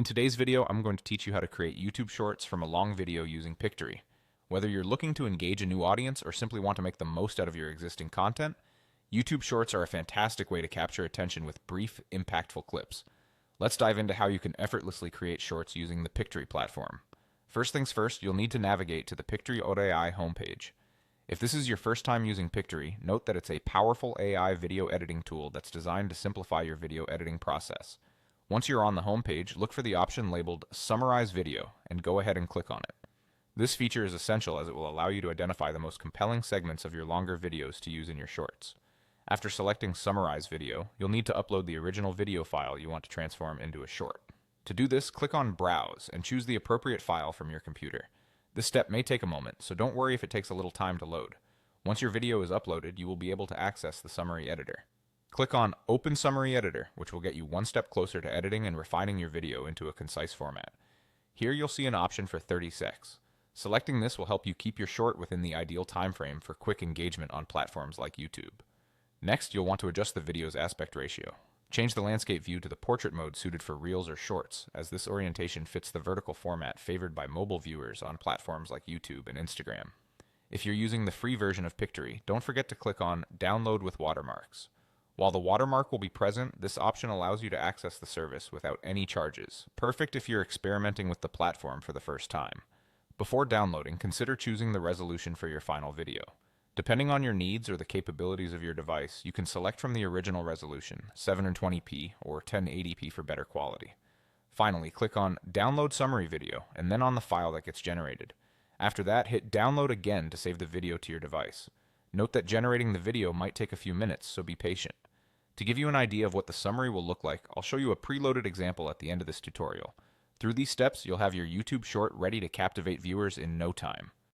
In today's video, I'm going to teach you how to create YouTube Shorts from a long video using Pictory. Whether you're looking to engage a new audience or simply want to make the most out of your existing content, YouTube Shorts are a fantastic way to capture attention with brief, impactful clips. Let's dive into how you can effortlessly create shorts using the Pictory platform. First things first, you'll need to navigate to the Pictory.ai homepage. If this is your first time using Pictory, note that it's a powerful AI video editing tool that's designed to simplify your video editing process. Once you're on the homepage, look for the option labeled Summarize Video and go ahead and click on it. This feature is essential as it will allow you to identify the most compelling segments of your longer videos to use in your shorts. After selecting Summarize Video, you'll need to upload the original video file you want to transform into a short. To do this, click on Browse and choose the appropriate file from your computer. This step may take a moment, so don't worry if it takes a little time to load. Once your video is uploaded, you will be able to access the summary editor. Click on Open Summary Editor, which will get you one step closer to editing and refining your video into a concise format. Here you'll see an option for 30 secs. Selecting this will help you keep your short within the ideal time frame for quick engagement on platforms like YouTube. Next, you'll want to adjust the video's aspect ratio. Change the landscape view to the portrait mode suited for Reels or Shorts, as this orientation fits the vertical format favored by mobile viewers on platforms like YouTube and Instagram. If you're using the free version of Pictory, don't forget to click on Download with Watermarks. While the watermark will be present, this option allows you to access the service without any charges, perfect if you're experimenting with the platform for the first time. Before downloading, consider choosing the resolution for your final video. Depending on your needs or the capabilities of your device, you can select from the original resolution, 720p or 1080p for better quality. Finally, click on Download Summary Video and then on the file that gets generated. After that, hit Download again to save the video to your device. Note that generating the video might take a few minutes, so be patient. To give you an idea of what the summary will look like, I'll show you a preloaded example at the end of this tutorial. Through these steps, you'll have your YouTube short ready to captivate viewers in no time.